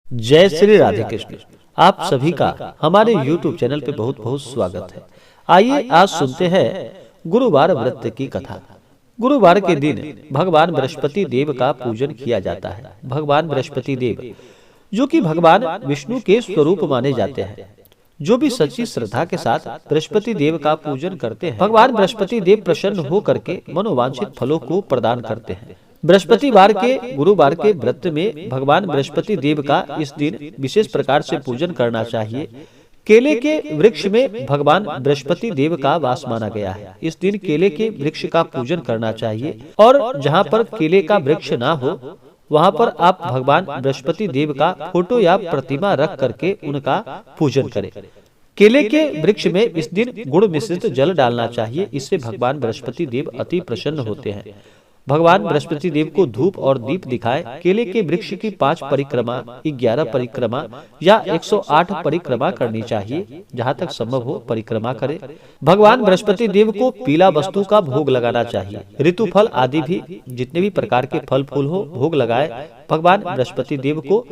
जय श्री राधे कृष्ण। आप सभी का हमारे YouTube चैनल पे बहुत बहुत स्वागत है। आइए आज सुनते हैं गुरुवार व्रत की कथा। गुरुवार के दिन भगवान बृहस्पति देव का पूजन किया जाता है। भगवान बृहस्पति देव जो कि भगवान विष्णु के स्वरूप माने जाते हैं, जो भी सच्ची श्रद्धा के साथ बृहस्पति देव का पूजन करते हैं, भगवान बृहस्पति देव प्रसन्न होकर के मनोवांछित फलों को प्रदान करते हैं। बृहस्पतिवार के गुरुवार के व्रत में भगवान बृहस्पति देव का इस दिन विशेष प्रकार से पूजन करना चाहिए। केले के वृक्ष में भगवान बृहस्पति देव का वास माना गया है। इस दिन केले के वृक्ष का पूजन करना चाहिए और जहाँ पर केले का वृक्ष ना हो वहाँ पर आप भगवान बृहस्पति देव का फोटो या प्रतिमा रख करके उनका पूजन करें। केले के वृक्ष में इस दिन गुड़ मिश्रित जल डालना चाहिए। इससे भगवान बृहस्पति देव अति प्रसन्न होते हैं। भगवान बृहस्पति देव को धूप और दीप दिखाए। केले के वृक्ष की 5 परिक्रमा, 11 परिक्रमा या 108 परिक्रमा करनी चाहिए। जहाँ तक संभव हो परिक्रमा करें। भगवान बृहस्पति देव को पीला वस्तु का भोग लगाना चाहिए। ऋतु फल आदि भी जितने भी प्रकार के फल फूल हो भोग लगाए। भगवान बृहस्पति देव को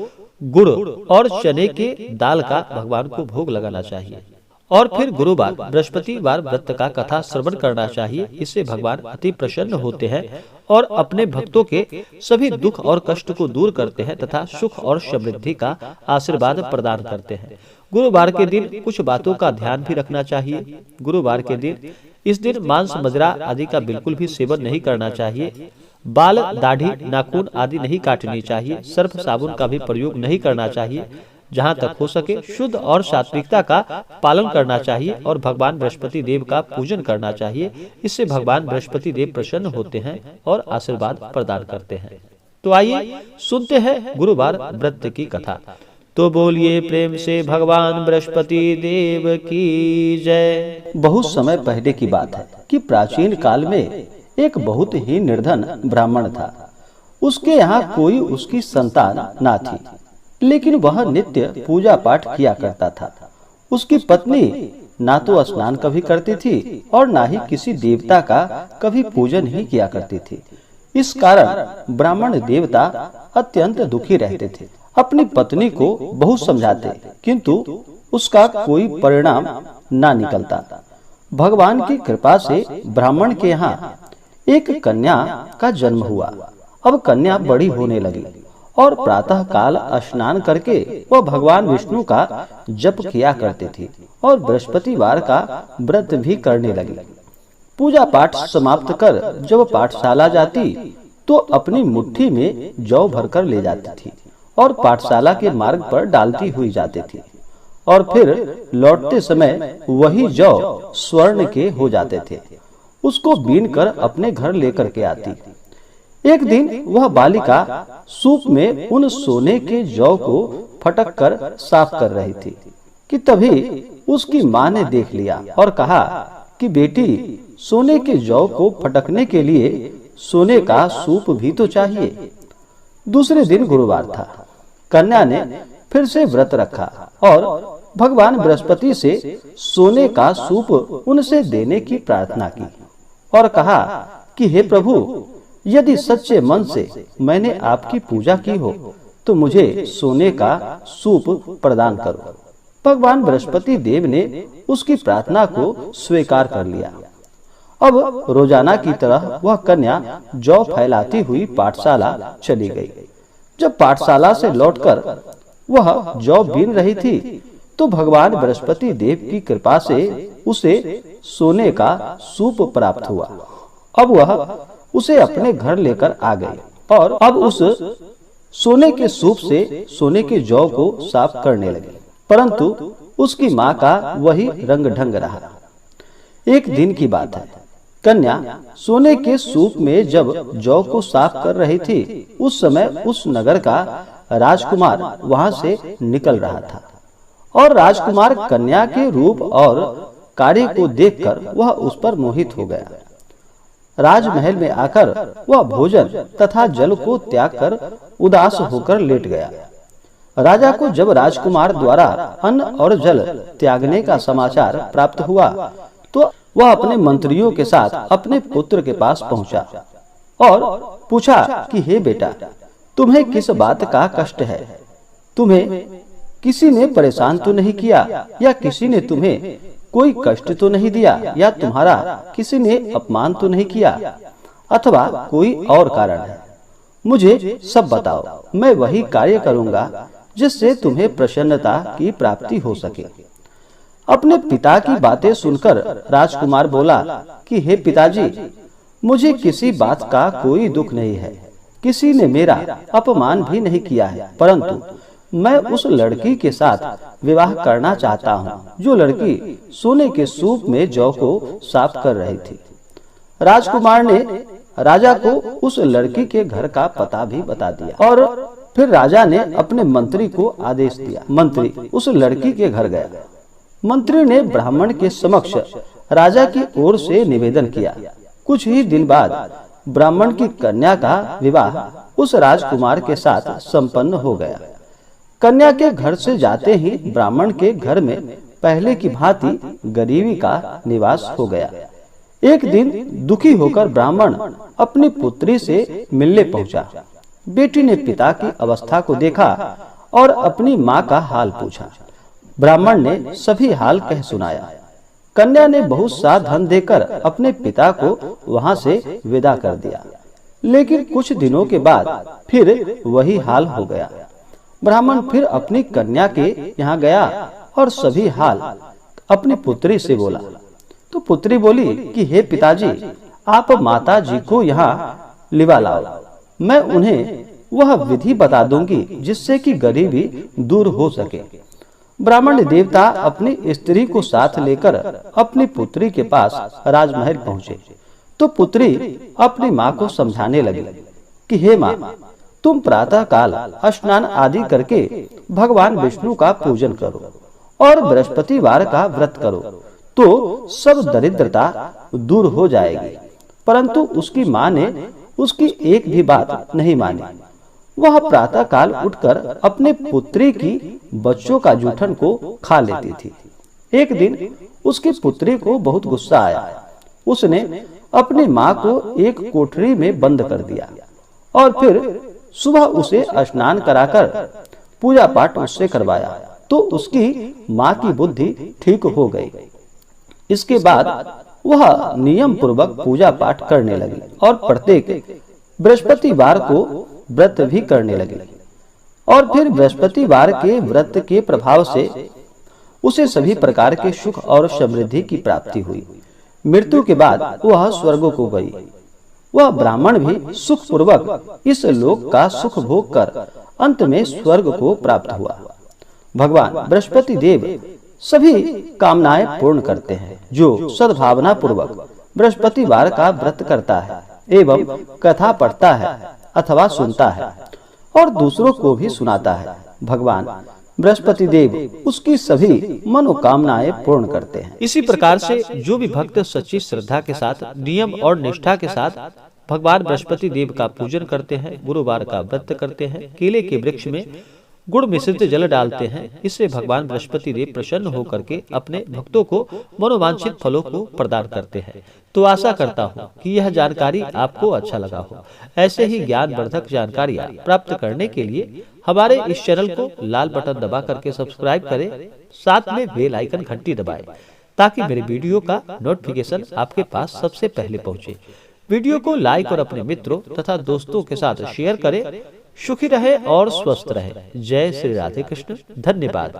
गुड़ और चने के दाल का भगवान को भोग लगाना चाहिए। और फिर गुरुवार बृहस्पतिवार व्रत का कथा श्रवण करना चाहिए। इससे भगवान अति प्रसन्न होते हैं और अपने भक्तों के सभी दुख और कष्ट को दूर करते हैं तथा सुख और समृद्धि का आशीर्वाद प्रदान करते हैं। गुरुवार के दिन कुछ बातों का ध्यान भी रखना चाहिए। गुरुवार के दिन इस दिन मांस मदिरा आदि का बिल्कुल भी सेवन नहीं करना चाहिए। बाल, दाढ़ी, नाखून आदि नहीं काटनी चाहिए। सर्फ साबुन का भी प्रयोग नहीं करना चाहिए। जहाँ तक हो सके शुद्ध और सात्विकता का पालन करना चाहिए और भगवान बृहस्पति देव का पूजन करना चाहिए। इससे भगवान बृहस्पति देव प्रसन्न होते हैं और आशीर्वाद प्रदान करते हैं। तो आइए सुनते हैं गुरुवार व्रत की कथा। तो बोलिए प्रेम से भगवान बृहस्पति देव की जय। बहुत समय पहले की बात है कि प्राचीन काल में एक बहुत ही निर्धन ब्राह्मण था। उसके यहाँ कोई उसकी संतान ना थी, लेकिन वह नित्य पूजा पाठ किया करता था। उसकी पत्नी ना तो स्नान कभी करती थी और ना ही किसी देवता का कभी पूजन ही किया करती थी। इस कारण ब्राह्मण देवता अत्यंत दुखी रहते थे। अपनी पत्नी को बहुत समझाते, किंतु उसका कोई परिणाम ना निकलता। भगवान की कृपा से ब्राह्मण के यहाँ एक कन्या का जन्म हुआ। अब कन्या बड़ी होने लगी और प्रातः काल स्नान करके वह भगवान विष्णु का जप किया करती थी और बृहस्पतिवार का व्रत भी करने लगी। पूजा पाठ समाप्त कर जब पाठशाला जाती तो अपनी मुट्ठी में जौ भरकर ले जाती थी और पाठशाला के मार्ग पर डालती हुई जाती थी और फिर लौटते समय वही जौ स्वर्ण के हो जाते थे। उसको बीन कर अपने घर लेकर के आती। एक दिन वह बालिका सूप में उन सोने के जौ को फटक कर साफ कर रही थी कि तभी उसकी माँ ने देख लिया और कहा कि बेटी, सोने के जौ को फटकने के लिए सोने का सूप भी तो चाहिए। दूसरे दिन गुरुवार था। कन्या ने फिर से व्रत रखा और भगवान बृहस्पति से सोने का सूप उनसे देने की प्रार्थना की और कहा कि हे प्रभु, यदि सच्चे मन से मैंने आपकी पूजा की हो तो मुझे सोने का सूप प्रदान करो। भगवान बृहस्पति देव ने उसकी प्रार्थना को स्वीकार कर लिया। अब रोजाना की तरह वह कन्या जौ फैलाती हुई पाठशाला चली गई। जब पाठशाला से लौटकर वह जौ बीन रही थी तो भगवान बृहस्पति देव की कृपा से उसे सोने का सूप प्राप्त हुआ। अब वह उसे अपने घर लेकर आ गई और अब उस सोने के सूप से सोने के जौ को साफ करने लगी, परंतु उसकी माँ का वही रंग ढंग रहा। एक दिन की बात है। कन्या सोने के सूप में जब जौ को साफ कर रही थी, उस समय उस नगर का राजकुमार वहां से निकल रहा था और राजकुमार कन्या के रूप और कार्य को देखकर वह उस पर मोहित हो गया। राजमहल में आकर वह भोजन तथा जल को त्याग कर उदास होकर लेट गया। राजा को जब राजकुमार द्वारा अन्न और जल त्यागने का समाचार प्राप्त हुआ तो वह अपने मंत्रियों के साथ अपने पुत्र के पास पहुंचा और पूछा कि हे बेटा, तुम्हें किस बात का कष्ट है? तुम्हें किसी ने परेशान तो नहीं किया, या किसी ने तुम्हें कोई कष्ट तो नहीं दिया, या तुम्हारा किसी ने अपमान तो नहीं किया, अथवा कोई और कारण है? मुझे सब बताओ, मैं वही कार्य करूंगा जिससे तुम्हें प्रसन्नता की प्राप्ति हो सके। अपने पिता की बातें सुनकर राजकुमार बोला कि हे पिताजी, मुझे किसी बात का कोई दुख नहीं है, किसी ने मेरा अपमान भी नहीं किया है, परंतु मैं उस लड़की के साथ विवाह करना चाहता हूँ जो लड़की सोने के सूप में जौ को साफ कर रही थी। राजकुमार ने राजा को उस लड़की के घर का पता भी बता दिया और फिर राजा ने अपने मंत्री को आदेश दिया। मंत्री उस लड़की के घर गया। मंत्री ने ब्राह्मण के समक्ष राजा की ओर से निवेदन किया। कुछ ही दिन बाद ब्राह्मण की कन्या का विवाह उस राजकुमार के साथ संपन्न हो गया। कन्या के घर से जाते ही ब्राह्मण के घर में पहले की भांति गरीबी का निवास हो गया। एक दिन दुखी होकर ब्राह्मण अपनी पुत्री से मिलने पहुंचा। बेटी ने पिता की अवस्था को देखा और अपनी माँ का हाल पूछा। ब्राह्मण ने सभी हाल कह सुनाया। कन्या ने बहुत सा धन देकर अपने पिता को वहां से विदा कर दिया, लेकिन कुछ दिनों के बाद फिर वही हाल हो गया। ब्राह्मण फिर अपनी कन्या के यहाँ गया और सभी हाल अपनी पुत्री से बोला। तो पुत्री बोली कि हे पिताजी, आप माता जी को यहाँ लिवा लाओ, मैं उन्हें वह विधि बता दूंगी जिससे कि गरीबी दूर हो सके। ब्राह्मण देवता अपनी स्त्री को साथ लेकर अपनी पुत्री के पास राजमहल पहुँचे तो पुत्री अपनी माँ को समझाने लगी कि हे माँ, तुम प्रातः काल स्नान आदि करके भगवान विष्णु का पूजन करो और बृहस्पतिवार का व्रत करो तो सब दरिद्रता दूर हो जाएगी। परंतु उसकी माँ ने उसकी एक भी बात नहीं मानी। वह प्रातः काल उठकर अपने पुत्री की बच्चों का जूठन को खा लेती थी। एक दिन उसकी पुत्री को बहुत गुस्सा आया। उसने अपनी माँ को एक कोठरी में बंद कर दिया और फिर सुबह उसे स्नान कराकर पूजा पाठ उससे करवाया तो उसकी माँ की बुद्धि ठीक हो गई। इसके बाद वह नियम पूर्वक पूजा पाठ करने लगी और प्रत्येक बृहस्पतिवार को व्रत भी करने लगी। और फिर बृहस्पतिवार के व्रत के प्रभाव से उसे सभी प्रकार के सुख और समृद्धि की प्राप्ति हुई। मृत्यु के बाद वह स्वर्ग को गई। वह ब्राह्मण भी सुख पूर्वक इस लोक का सुख भोग कर अंत में स्वर्ग को प्राप्त हुआ। भगवान बृहस्पति देव सभी कामनाएं पूर्ण करते हैं जो सद्भावना पूर्वक बृहस्पतिवार का व्रत करता है एवं कथा पढ़ता है अथवा सुनता है और दूसरों को भी सुनाता है। भगवान बृहस्पति देव उसकी सभी मनोकामनाएं पूर्ण करते हैं। इसी प्रकार से जो भी भक्त सच्ची श्रद्धा के साथ नियम और निष्ठा के साथ भगवान बृहस्पति देव का पूजन करते हैं, गुरुवार का व्रत करते हैं, केले के वृक्ष में गुड़ मिश्रित जल डालते हैं, इससे भगवान बृहस्पति देव प्रसन्न होकर के अपने भक्तों को मनोवांछित फलों को प्रदान करते हैं। तो आशा करता हूँ कि यह जानकारी आपको अच्छा लगा हो। ऐसे ही ज्ञानवर्धक जानकारियाँ प्राप्त करने के लिए हमारे इस चैनल को लाल बटन दबा करके सब्सक्राइब करें, साथ में बेल आइकन घंटी दबाएं ताकि मेरे वीडियो का नोटिफिकेशन आपके पास सबसे पहले पहुंचे। वीडियो को लाइक और अपने मित्रों तथा दोस्तों के साथ शेयर करें। सुखी रहे और स्वस्थ रहे। जय श्री राधे कृष्ण। धन्यवाद।